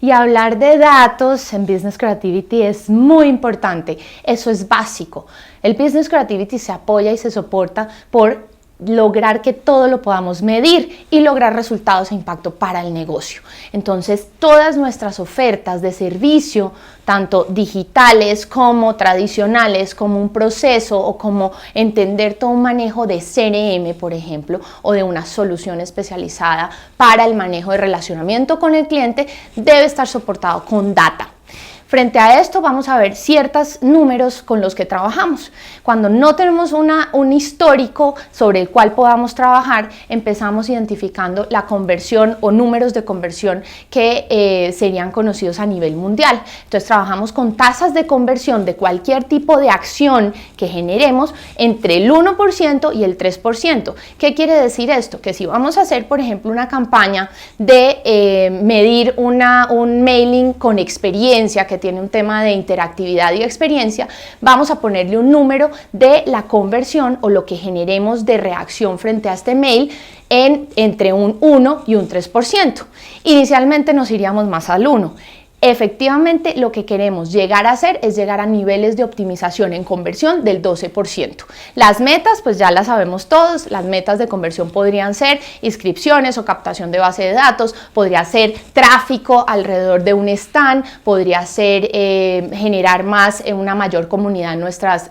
Y hablar de datos en Business Creativity es muy importante, eso es básico. El Business Creativity se apoya y se soporta por lograr que todo lo podamos medir y lograr resultados e impacto para el negocio. Entonces, todas nuestras ofertas de servicio, tanto digitales como tradicionales, como un proceso o como entender todo un manejo de CRM, por ejemplo, o de una solución especializada para el manejo de relacionamiento con el cliente, debe estar soportado con data. Frente a esto vamos a ver ciertos números con los que trabajamos. Cuando no tenemos un histórico sobre el cual podamos trabajar, empezamos identificando la conversión o números de conversión que serían conocidos a nivel mundial. Entonces trabajamos con tasas de conversión de cualquier tipo de acción que generemos entre el 1% y el 3%. ¿Qué quiere decir esto? Que si vamos a hacer, por ejemplo, una campaña de medir un mailing con experiencia que tiene un tema de interactividad y experiencia, vamos a ponerle un número de la conversión o lo que generemos de reacción frente a este mail entre un 1 y un 3%. Inicialmente nos iríamos más al 1. Efectivamente, lo que queremos llegar a hacer es llegar a niveles de optimización en conversión del 12%. Las metas, pues ya las sabemos todos, las metas de conversión podrían ser inscripciones o captación de base de datos, podría ser tráfico alrededor de un stand, podría ser generar una mayor comunidad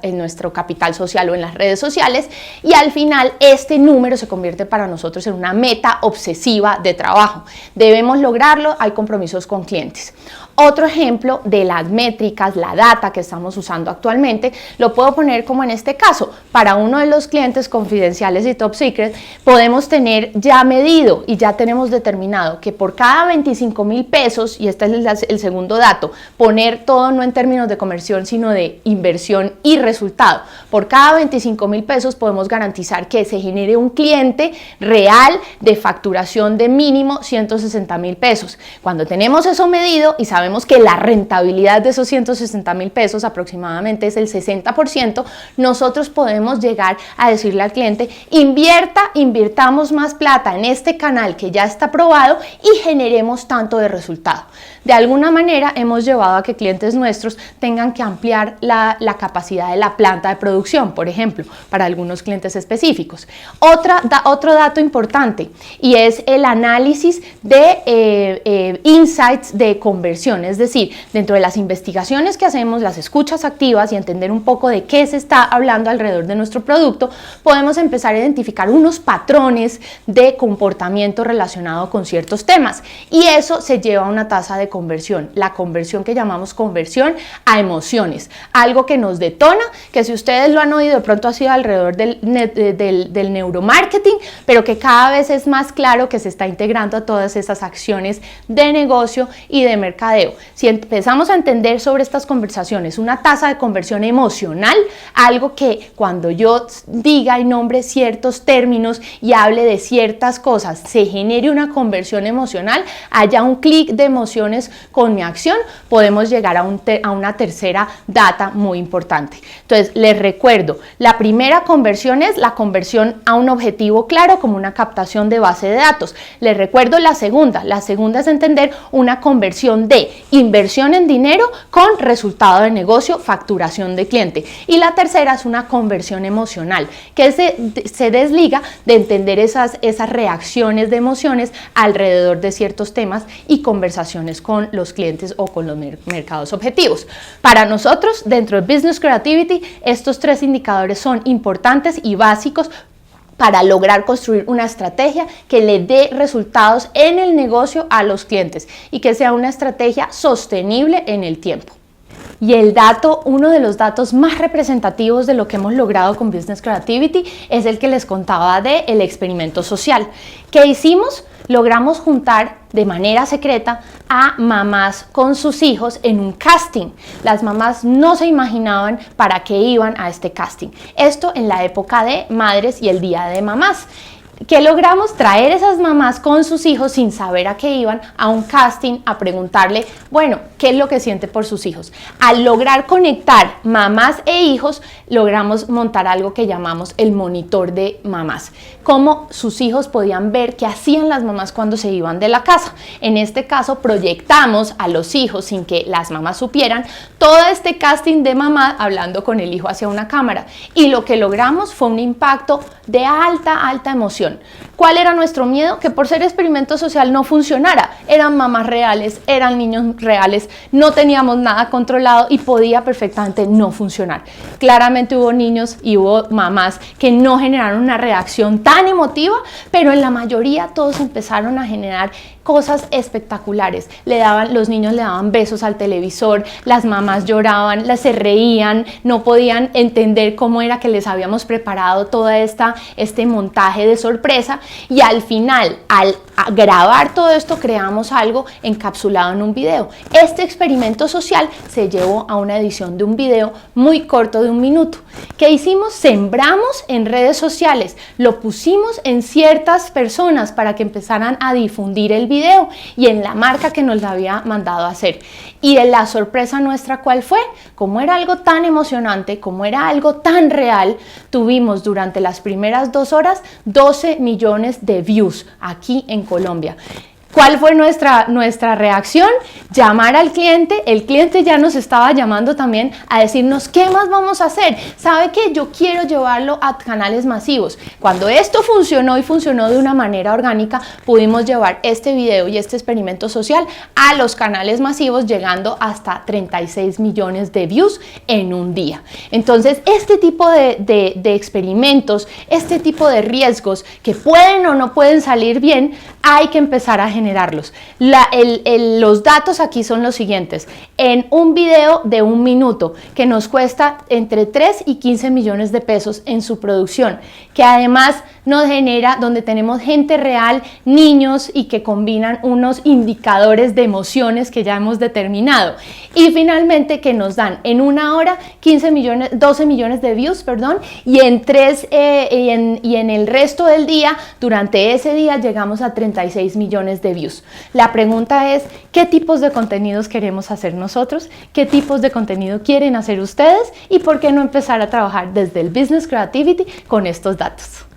en nuestro capital social o en las redes sociales, y al final este número se convierte para nosotros en una meta obsesiva de trabajo. Debemos lograrlo, hay compromisos con clientes. Otro ejemplo de las métricas, la data que estamos usando actualmente, lo puedo poner como en este caso. Para uno de los clientes confidenciales y top secret, podemos tener ya medido y ya tenemos determinado que por cada 25,000 pesos, y este es el segundo dato, poner todo no en términos de conversión, sino de inversión y resultado. Por cada 25,000 pesos podemos garantizar que se genere un cliente real de facturación de mínimo 160,000 pesos. Cuando tenemos eso medido y sabemos que la rentabilidad de esos 160,000 pesos aproximadamente es el 60%, nosotros podemos llegar a decirle al cliente: invirtamos más plata en este canal que ya está probado y generemos tanto de resultado. De alguna manera hemos llevado a que clientes nuestros tengan que ampliar la capacidad de la planta de producción, por ejemplo, para algunos clientes específicos. Otro dato importante, y es el análisis de insights de conversión, es decir, dentro de las investigaciones que hacemos, las escuchas activas y entender un poco de qué se está hablando alrededor de nuestro producto, podemos empezar a identificar unos patrones de comportamiento relacionado con ciertos temas, y eso se lleva a una tasa de conversión, la conversión que llamamos conversión a emociones, algo que nos detona, que si ustedes lo han oído de pronto ha sido alrededor del neuromarketing, pero que cada vez es más claro que se está integrando a todas esas acciones de negocio y de mercadeo. Si empezamos a entender sobre estas conversaciones una tasa de conversión emocional, algo que cuando yo diga y nombre ciertos términos y hable de ciertas cosas, se genere una conversión emocional, haya un clic de emociones con mi acción, podemos llegar a una tercera data muy importante. Entonces, les recuerdo, la primera conversión es la conversión a un objetivo claro, como una captación de base de datos. Les recuerdo la segunda es entender una conversión de inversión en dinero con resultado de negocio, facturación de cliente. Y la tercera es una conversión emocional, que se desliga de entender esas reacciones de emociones alrededor de ciertos temas y conversaciones con los clientes o con los mercados objetivos. Para nosotros, dentro de Business Creativity, estos tres indicadores son importantes y básicos para lograr construir una estrategia que le dé resultados en el negocio a los clientes y que sea una estrategia sostenible en el tiempo. Y uno de los datos más representativos de lo que hemos logrado con Business Creativity es el que les contaba del experimento social. ¿Qué hicimos? Logramos juntar de manera secreta a mamás con sus hijos en un casting. Las mamás no se imaginaban para qué iban a este casting. Esto en la época de madres y el día de mamás. ¿Qué logramos? Traer esas mamás con sus hijos sin saber a qué iban a un casting a preguntarle, bueno, ¿qué es lo que siente por sus hijos? Al lograr conectar mamás e hijos, logramos montar algo que llamamos el monitor de mamás. Cómo sus hijos podían ver qué hacían las mamás cuando se iban de la casa. En este caso, proyectamos a los hijos sin que las mamás supieran todo este casting de mamá hablando con el hijo hacia una cámara. Y lo que logramos fue un impacto de alta emoción. ¿Cuál era nuestro miedo? Que por ser experimento social no funcionara. Eran mamás reales, eran niños reales, no teníamos nada controlado y podía perfectamente no funcionar. Claramente hubo niños y hubo mamás que no generaron una reacción tan emotiva, pero en la mayoría todos empezaron a generar cosas espectaculares. Los niños le daban besos al televisor, las mamás lloraban, se reían, no podían entender cómo era que les habíamos preparado todo este montaje de sorpresa, y al final, al grabar todo esto, creamos algo encapsulado en un video. Este experimento social se llevó a una edición de un video muy corto de 1 minuto. ¿Qué hicimos? Sembramos en redes sociales, lo pusimos en ciertas personas para que empezaran a difundir el video y en la marca que nos la había mandado a hacer. Y la sorpresa nuestra, ¿cuál fue? Como era algo tan emocionante, como era algo tan real, tuvimos durante las primeras 2 horas 12 millones de views aquí en Colombia. ¿Cuál fue nuestra reacción? Llamar al cliente. El cliente ya nos estaba llamando también a decirnos qué más vamos a hacer. ¿Sabe qué? Yo quiero llevarlo a canales masivos. Cuando esto funcionó y funcionó de una manera orgánica, pudimos llevar este video y este experimento social a los canales masivos, llegando hasta 36 millones de views en un día. Entonces, este tipo de experimentos, este tipo de riesgos que pueden o no pueden salir bien, hay que empezar a generarlos. Los datos aquí son los siguientes. En un video de 1 minuto que nos cuesta entre 3 y 15 millones de pesos en su producción, que además nos genera, donde tenemos gente real, niños, y que combinan unos indicadores de emociones que ya hemos determinado. Y finalmente que nos dan en 1 hora 12 millones de views, y en el resto del día, durante ese día, llegamos a 36 millones de views. La pregunta es, ¿qué tipos de contenidos queremos hacer nosotros? ¿Qué tipos de contenido quieren hacer ustedes? ¿Y por qué no empezar a trabajar desde el Business Creativity con estos datos?